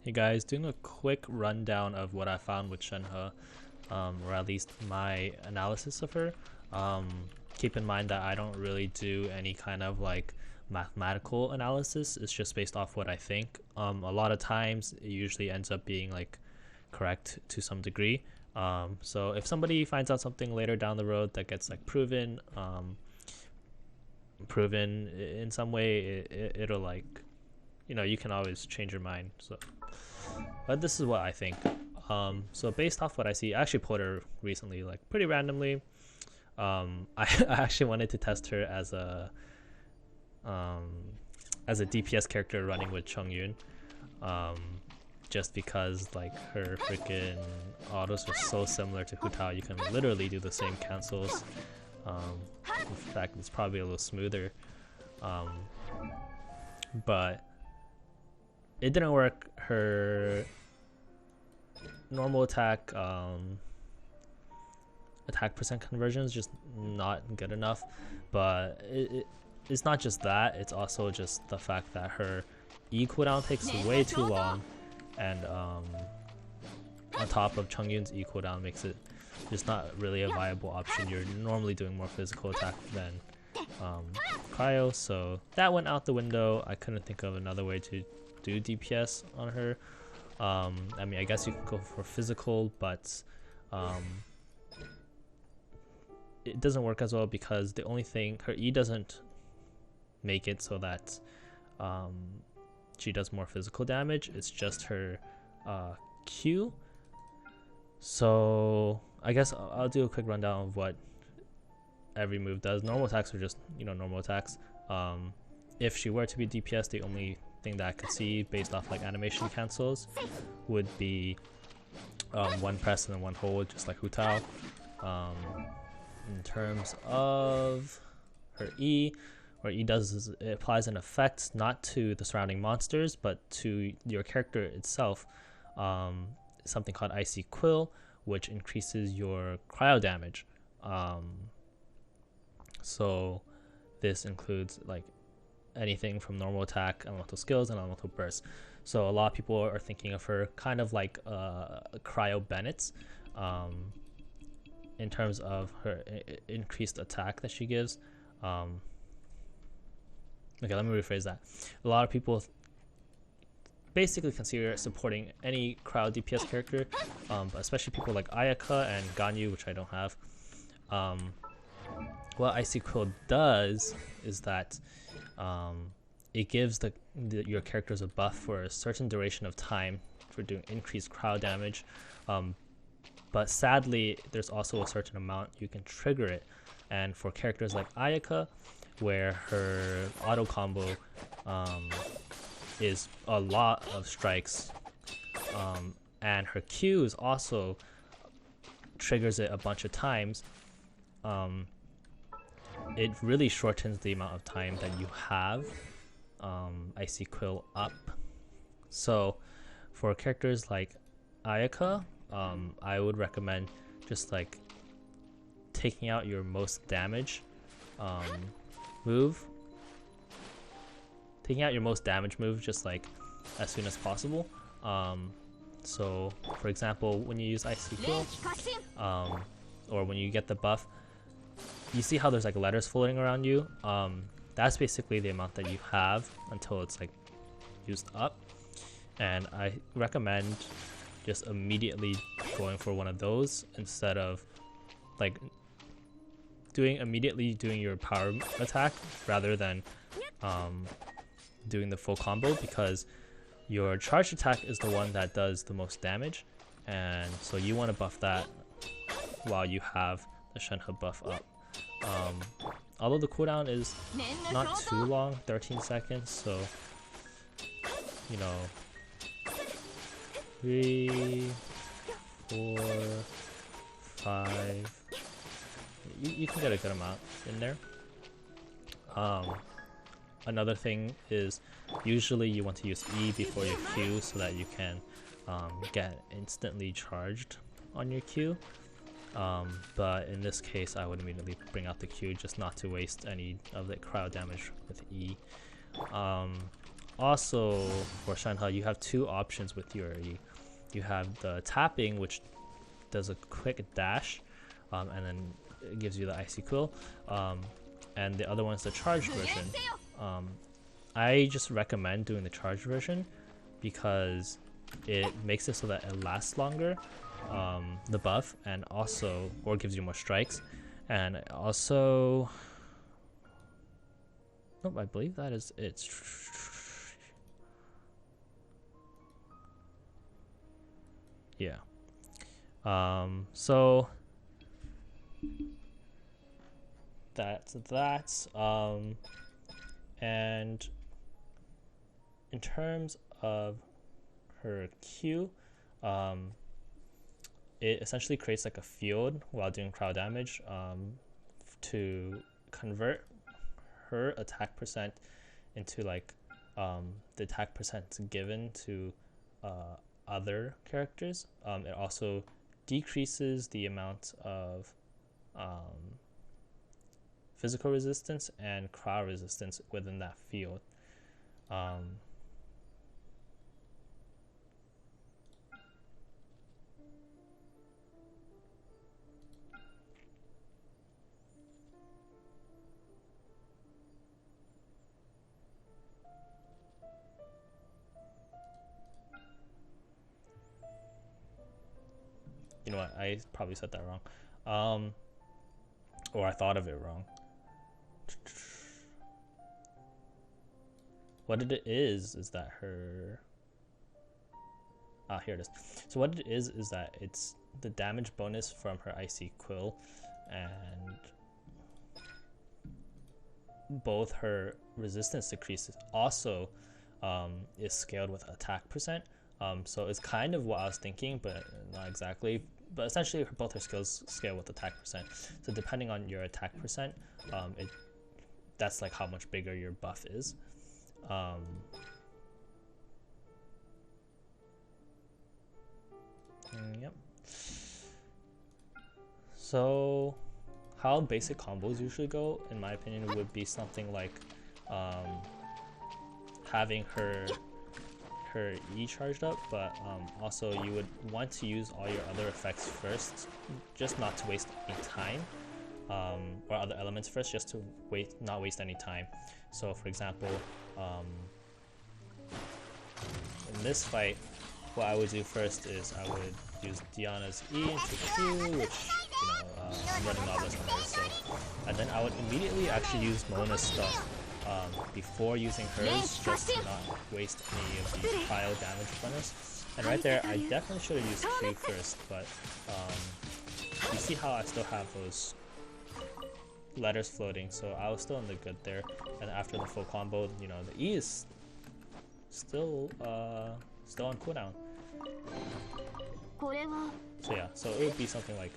Hey guys, doing a quick rundown of what I found with ShenHe, or at least my analysis of her. Um, Keep in mind that I don't really do any kind of like mathematical analysis. It's just based off what I think. A lot of times it usually ends up being like correct to some degree. So if somebody finds out something later down the road that gets like proven in some way, it'll like, you can always change your mind. But this is what I think. So based off what I see, I actually pulled her recently, like pretty randomly. I actually wanted to test her as a DPS character running with Chongyun, just because like her freaking autos are so similar to Hu Tao. You can literally do the same cancels. In fact, it's probably a little smoother, but it didn't work. Her normal attack percent conversion is just not good enough, but it's not just that, it's also just the fact that her E cooldown takes way too long, and on top of Chongyun's E cooldown makes it just not really a viable option. You're normally doing more physical attack than cryo, so that went out the window. I couldn't think of another way to do DPS on her. I mean, I guess you could go for physical, but it doesn't work as well because the only thing, her E doesn't make it so that she does more physical damage. It's just her Q. So I guess I'll do a quick rundown of what every move does. Normal attacks are just, normal attacks. If she were to be DPS, the only thing that I could see based off like animation cancels would be one press and then one hold, just like Hu Tao. In terms of her E, what E does is it applies an effect not to the surrounding monsters but to your character itself. Something called Icy Quill, which increases your cryo damage. So this includes like anything from normal attack, elemental skills, and elemental burst. So a lot of people are thinking of her kind of like cryo Bennett, in terms of her increased attack that she gives. Okay, let me rephrase that. A lot of people basically consider supporting any cryo DPS character, but especially people like Ayaka and Ganyu, which I don't have. What Icy Quill does is that it gives your characters a buff for a certain duration of time for doing increased cryo damage. But sadly, there's also a certain amount you can trigger it. And for characters like Ayaka, where her auto combo is a lot of strikes, and her Q is also triggers it a bunch of times, it really shortens the amount of time that you have Icy Quill up. So for characters like Ayaka, I would recommend just like taking out your most damage move. Taking out your most damage move just like as soon as possible. So for example, when you use Icy Quill, or when you get the buff, you see how there's like letters floating around you. That's basically the amount that you have until it's like used up. And I recommend just immediately going for one of those instead of like immediately doing your power attack rather than doing the full combo, because your charge attack is the one that does the most damage, and so you want to buff that while you have the ShenHe buff up. Although the cooldown is not too long, 13 seconds, so 3, 4, 5. You can get a good amount in there. Another thing is usually you want to use E before your Q so that you can get instantly charged on your Q. But in this case, I would immediately bring out the Q just not to waste any of the cryo damage with E. also for ShenHe, you have two options with your E. You have the tapping, which does a quick dash, and then it gives you the icy quill, and the other one's the charged version. I just recommend doing the charged version because it makes it so that it lasts longer, the buff, and also, or gives you more strikes, and also, nope, I believe that is it. Yeah. So that's that. And in terms of her Q, it essentially creates like a field while doing cryo damage, to convert her attack percent into like the attack percent given to other characters. It also decreases the amount of physical resistance and cryo resistance within that field. You know what? I probably said that wrong. Or I thought of it wrong. What it is that her... here it is. So what it is that it's the damage bonus from her icy quill, and both her resistance decreases also is scaled with attack percent. So it's kind of what I was thinking, but not exactly. But essentially, both her skills scale with attack percent. So depending on your attack percent, that's like how much bigger your buff is. Yep. So how basic combos usually go, in my opinion, would be something like having her E charged up, but also you would want to use all your other effects first, just not to waste any time, or other elements first, just to not waste any time. So for example, in this fight, what I would do first is I would use Diana's E into Q, which, you know, I'm running Novelist on her, so, and then I would immediately actually use Mona's stuff before using hers, just to not waste any of the cryo damage bonus. And right there, I definitely should have used Q first, but you see how I still have those letters floating, so I was still in the good there. And after the full combo, you know, the E is still on cooldown. So yeah, so it would be something like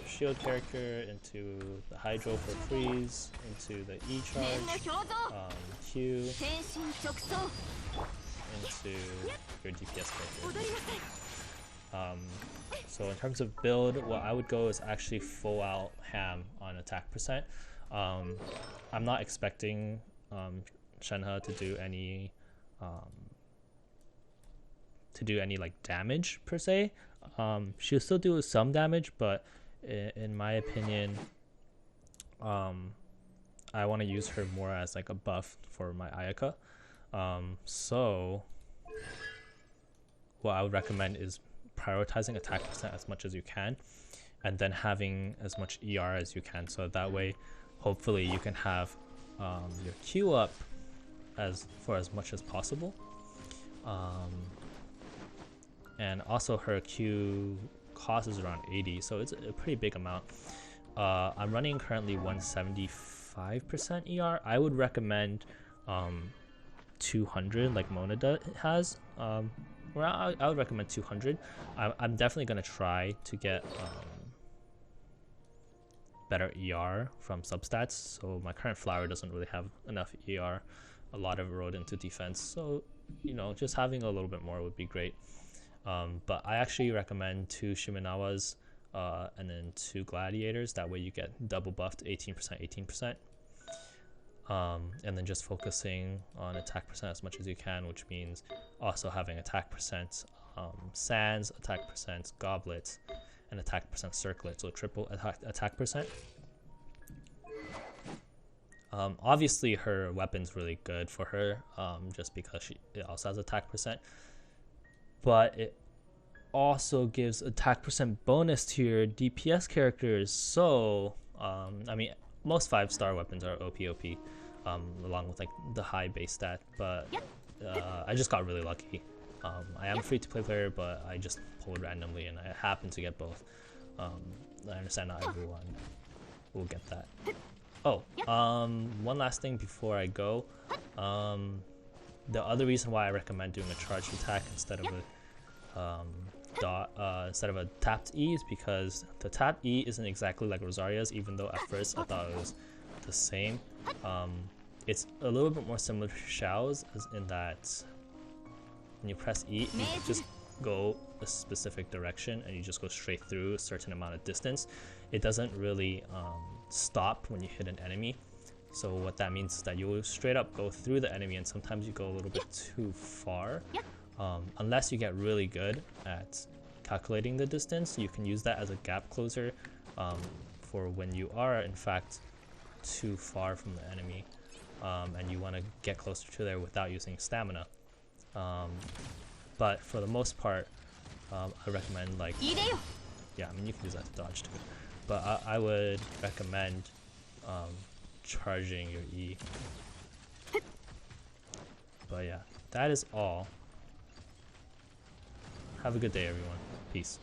shield character into the Hydro for freeze, into the E charge, Q, into your DPS character. So in terms of build, what I would go is actually full out ham on attack percent. I'm not expecting ShenHe to do any like damage per se. She'll still do some damage, but in my opinion, I want to use her more as like a buff for my Ayaka. So what I would recommend is prioritizing attack percent as much as you can, and then having as much ER as you can, so that way hopefully you can have your Q up for as much as possible. And also her Q cost is around 80, so it's a pretty big amount. I'm running currently 175% ER. I would recommend 200 like Mona has. Or I would recommend 200. I'm definitely going to try to get better ER from substats. So my current flower doesn't really have enough ER. A lot of it rode into defense. So, you know, just having a little bit more would be great. But I actually recommend 2 Shimenawas and then 2 Gladiators. That way you get double buffed 18%, 18%. and then just focusing on attack percent as much as you can, which means also having attack percent sands, attack percent goblets, and attack percent circlet, so triple attack percent. Obviously her weapon's really good for her, just because it also has attack percent, but it also gives attack percent bonus to your DPS characters. So I mean, most 5-star weapons are OP, along with like the high base stat, but I just got really lucky. I am a free-to-play player, but I just pulled randomly and I happened to get both. I understand not everyone will get that. Oh, one last thing before I go. The other reason why I recommend doing a charged attack instead of a tapped E is because the tapped E isn't exactly like Rosaria's, even though at first I thought it was the same. It's a little bit more similar to Xiao's, as in that when you press E, you just go a specific direction and you just go straight through a certain amount of distance. It doesn't really stop when you hit an enemy. So what that means is that you will straight up go through the enemy, and sometimes you go a little bit too far. Unless you get really good at calculating the distance, you can use that as a gap closer for when you are in fact too far from the enemy, and you want to get closer to there without using stamina. But for the most part, I recommend, like, yeah, I mean you can use that to dodge too, but I would recommend charging your E. But yeah, that is all. Have a good day, everyone. Peace.